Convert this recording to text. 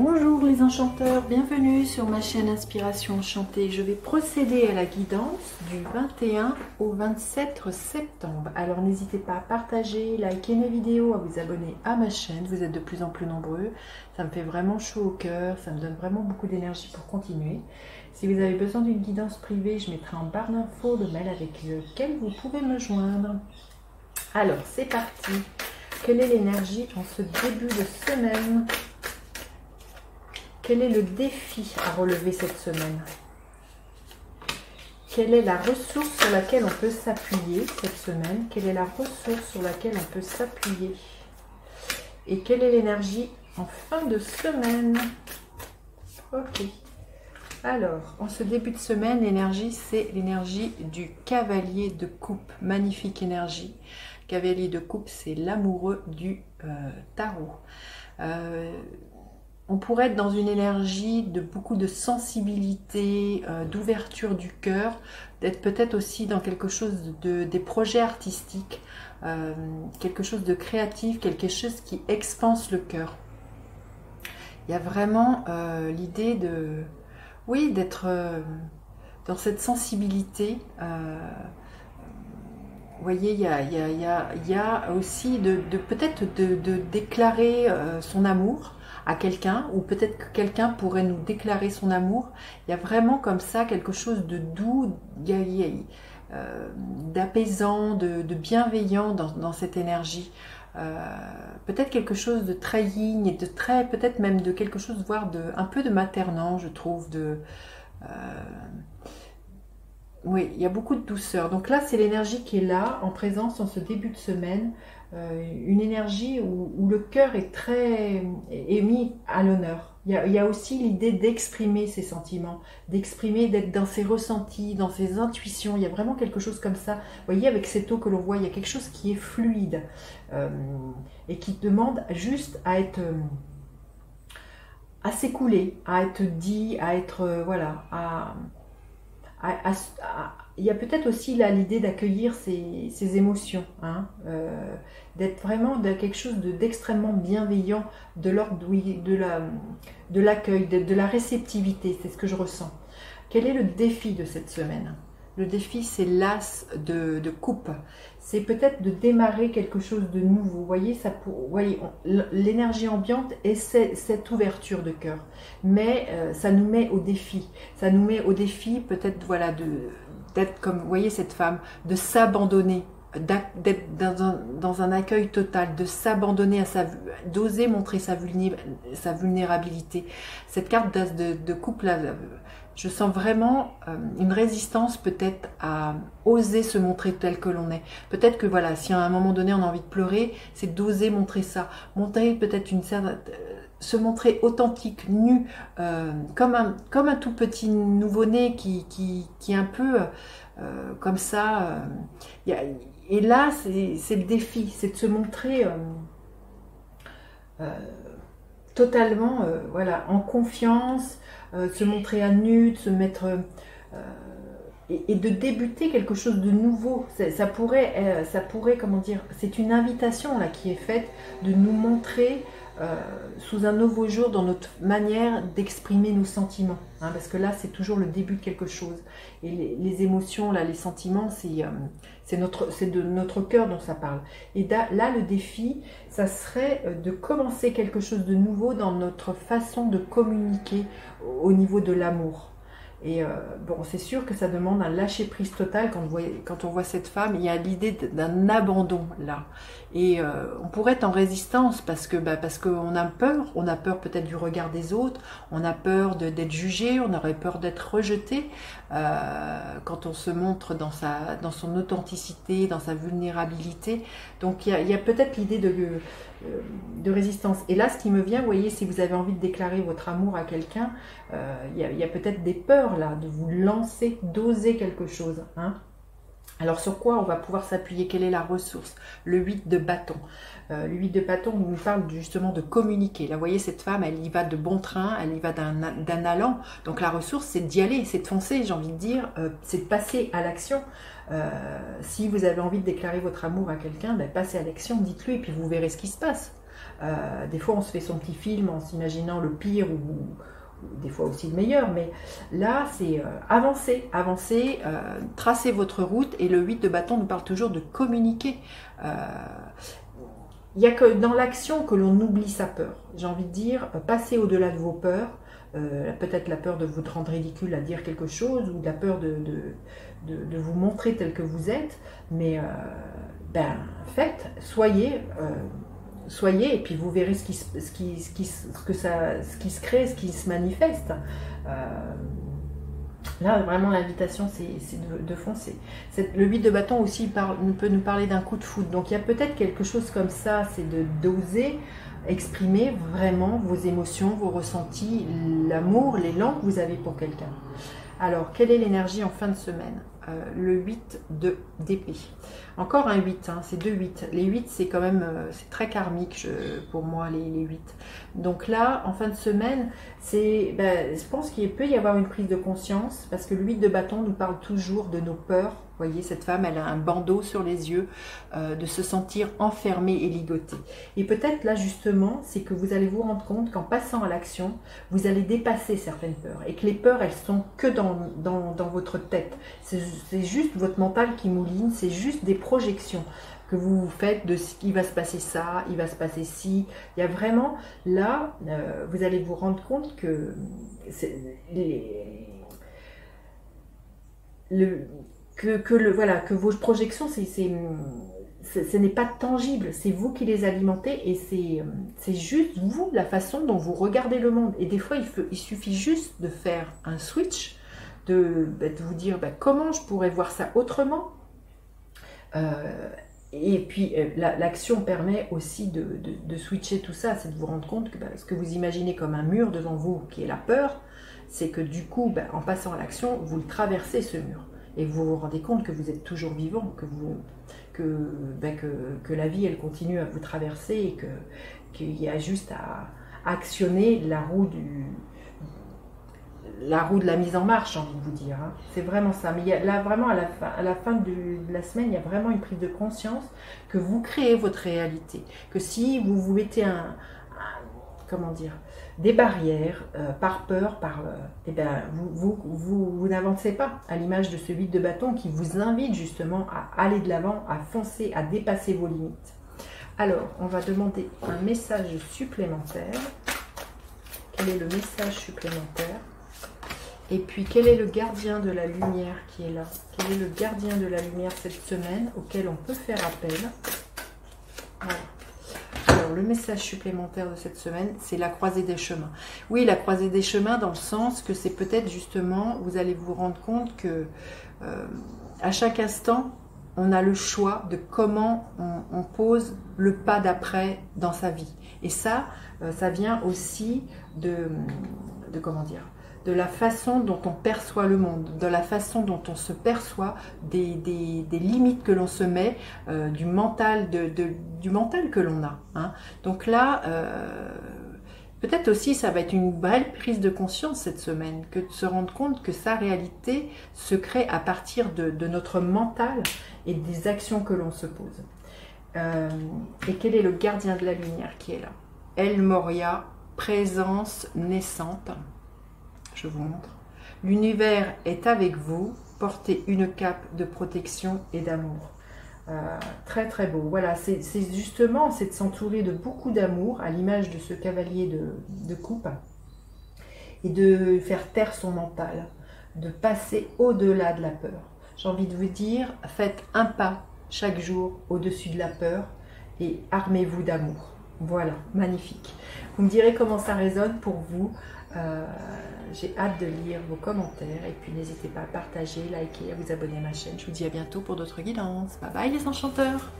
Bonjour les enchanteurs, bienvenue sur ma chaîne Inspiration Enchantée. Je vais procéder à la guidance du 21 au 27 septembre. Alors n'hésitez pas à partager, liker mes vidéos, à vous abonner à ma chaîne. Vous êtes de plus en plus nombreux. Ça me fait vraiment chaud au cœur, ça me donne vraiment beaucoup d'énergie pour continuer. Si vous avez besoin d'une guidance privée, je mettrai en barre d'infos le mail avec lequel vous pouvez me joindre. Alors c'est parti. Quelle est l'énergie en ce début de semaine ? Quel est le défi à relever cette semaine? Quelle est la ressource sur laquelle on peut s'appuyer cette semaine? Quelle est la ressource sur laquelle on peut s'appuyer? Et quelle est l'énergie en fin de semaine? Ok. Alors, en ce début de semaine, l'énergie, c'est l'énergie du cavalier de coupe. Magnifique énergie. Cavalier de coupe, c'est l'amoureux du tarot. On pourrait être dans une énergie de beaucoup de sensibilité, d'ouverture du cœur, d'être peut-être aussi dans quelque chose des projets artistiques, quelque chose de créatif, quelque chose qui expanse le cœur. Il y a vraiment l'idée de, oui, d'être dans cette sensibilité. Vous voyez, il y a aussi peut-être de déclarer son amour à quelqu'un, ou peut-être que quelqu'un pourrait nous déclarer son amour. Il y a vraiment comme ça quelque chose de doux, d'apaisant, de bienveillant dans cette énergie. Peut-être quelque chose de très yin et de très, peut-être même de quelque chose, voire un peu de maternant, je trouve. Oui, il y a beaucoup de douceur. Donc là, c'est l'énergie qui est là, en présence en ce début de semaine. Une énergie où le cœur est mis à l'honneur. Il y a aussi l'idée d'exprimer ses sentiments, d'exprimer, d'être dans ses ressentis, dans ses intuitions. Il y a vraiment quelque chose comme ça. Vous voyez, avec cette eau que l'on voit, il y a quelque chose qui est fluide et qui demande juste à s'écouler, à être dit, à être, voilà, il y a peut-être aussi là l'idée d'accueillir ses émotions, hein, d'être vraiment dans quelque chose d'extrêmement bienveillant, de l'ordre de l'accueil, de la réceptivité, c'est ce que je ressens. Quel est le défi de cette semaine? Le défi, c'est l'as de coupe. C'est peut-être de démarrer quelque chose de nouveau. Vous voyez, l'énergie ambiante est cette ouverture de cœur. Mais ça nous met au défi. Ça nous met au défi peut-être, voilà, d'être comme, vous voyez cette femme, de s'abandonner, d'être dans un accueil total, de s'abandonner d'oser montrer sa vulnérabilité. Cette carte d'as de coupe là, je sens vraiment une résistance peut-être à oser se montrer tel que l'on est. Peut-être que voilà, si à un moment donné on a envie de pleurer, c'est d'oser montrer ça. Montrer peut-être se montrer authentique, nu, comme un tout petit nouveau-né qui est un peu comme ça. Et là, c'est le défi, c'est de se montrer totalement voilà, en confiance, se montrer à nu, de se mettre et de débuter quelque chose de nouveau. Ça pourrait, comment dire, c'est une invitation là qui est faite de nous montrer sous un nouveau jour dans notre manière d'exprimer nos sentiments, hein, parce que là c'est toujours le début de quelque chose. Et les émotions, là, les sentiments, c'est de notre cœur dont ça parle. Et là le défi, ça serait de commencer quelque chose de nouveau dans notre façon de communiquer au niveau de l'amour. Et bon, c'est sûr que ça demande un lâcher-prise total quand on voit cette femme. Il y a l'idée d'un abandon là. Et on pourrait être en résistance parce qu'on a peur peut-être du regard des autres, on a peur d'être jugé, on aurait peur d'être rejeté quand on se montre dans son authenticité, dans sa vulnérabilité. Donc il y a peut-être l'idée de résistance. Et là, ce qui me vient, vous voyez, si vous avez envie de déclarer votre amour à quelqu'un, il y a peut-être des peurs là, de vous lancer, d'oser quelque chose, hein. Alors sur quoi on va pouvoir s'appuyer? Quelle est la ressource? Le 8 de bâton. Le 8 de bâton nous parle justement de communiquer. Là, vous voyez, cette femme, elle y va de bon train, elle y va d'un allant. Donc la ressource, c'est d'y aller, c'est de foncer, j'ai envie de dire, c'est de passer à l'action. Si vous avez envie de déclarer votre amour à quelqu'un, ben, passez à l'action, dites-lui, et puis vous verrez ce qui se passe. Des fois, on se fait son petit film en s'imaginant le pire ou des fois aussi le meilleur, mais là, c'est avancer, tracer votre route. Et le 8 de bâton nous parle toujours de communiquer. Il n'y a que dans l'action que l'on oublie sa peur. J'ai envie de dire, passez au-delà de vos peurs. Peut-être la peur de vous rendre ridicule à dire quelque chose, ou de la peur de vous montrer tel que vous êtes, mais faites, soyez, et puis vous verrez ce qui se crée, ce qui se manifeste. Là, vraiment, l'invitation, c'est de foncer. Le 8 de bâton aussi peut nous parler d'un coup de foudre. Donc, il y a peut-être quelque chose comme ça, c'est d'oser exprimer vraiment vos émotions, vos ressentis, l'amour, l'élan que vous avez pour quelqu'un. Alors, quelle est l'énergie en fin de semaine? Le 8 d'épée. Encore un 8, hein, c'est 2 8. Les 8, c'est quand même c'est très karmique pour moi, les 8. Donc là, en fin de semaine, je pense qu'il peut y avoir une prise de conscience, parce que le 8 de bâton nous parle toujours de nos peurs. Vous voyez, cette femme, elle a un bandeau sur les yeux, de se sentir enfermée et ligotée. Et peut-être là, justement, c'est que vous allez vous rendre compte qu'en passant à l'action, vous allez dépasser certaines peurs. Et que les peurs, elles sont que dans votre tête. C'est juste votre mental qui mouline, c'est juste des projections que vous faites de ce qui va se passer ça, il va se passer ci. Il y a vraiment, là, vous allez vous rendre compte que que vos projections, ce n'est pas tangible, c'est vous qui les alimentez, et c'est juste vous, la façon dont vous regardez le monde. Et des fois, il suffit juste de faire un switch, de vous dire comment je pourrais voir ça autrement. Et puis l'action permet aussi de switcher tout ça, c'est de vous rendre compte que ce que vous imaginez comme un mur devant vous, qui est la peur, c'est que du coup, en passant à l'action, vous le traversez, ce mur. Et vous vous rendez compte que vous êtes toujours vivant, que la vie, elle continue à vous traverser, et qu'il y a juste à actionner la roue de la mise en marche, j'ai envie de vous dire. Hein. C'est vraiment ça. Mais là, vraiment, à la fin de la semaine, il y a vraiment une prise de conscience que vous créez votre réalité. Que si vous vous mettez comment dire, des barrières par peur, vous n'avancez pas, à l'image de ce 8 de bâton qui vous invite justement à aller de l'avant, à foncer, à dépasser vos limites. Alors, on va demander un message supplémentaire. Quel est le message supplémentaire? Et puis, quel est le gardien de la lumière qui est là? Quel est le gardien de la lumière cette semaine auquel on peut faire appel? Voilà. Alors, le message supplémentaire de cette semaine, c'est la croisée des chemins. Oui, la croisée des chemins, dans le sens que c'est peut-être justement, vous allez vous rendre compte que à chaque instant, on a le choix de comment on pose le pas d'après dans sa vie. Et ça vient aussi comment dire, de la façon dont on perçoit le monde, de la façon dont on se perçoit, des limites que l'on se met, du mental que l'on a. Hein. Donc là, peut-être aussi ça va être une belle prise de conscience cette semaine, que de se rendre compte que sa réalité se crée à partir de notre mental et des actions que l'on se pose. Et quel est le gardien de la lumière qui est là? El Moria, présence naissante. Je vous montre. L'univers est avec vous, portez une cape de protection et d'amour. Très très beau. Voilà, c'est justement, c'est de s'entourer de beaucoup d'amour, à l'image de ce cavalier de coupe, et de faire taire son mental, de passer au-delà de la peur. J'ai envie de vous dire, faites un pas chaque jour au-dessus de la peur et armez-vous d'amour. Voilà, magnifique. Vous me direz comment ça résonne pour vous. J'ai hâte de lire vos commentaires, et puis n'hésitez pas à partager, liker, à vous abonner à ma chaîne. Je vous dis à bientôt pour d'autres guidances. Bye bye les enchanteurs!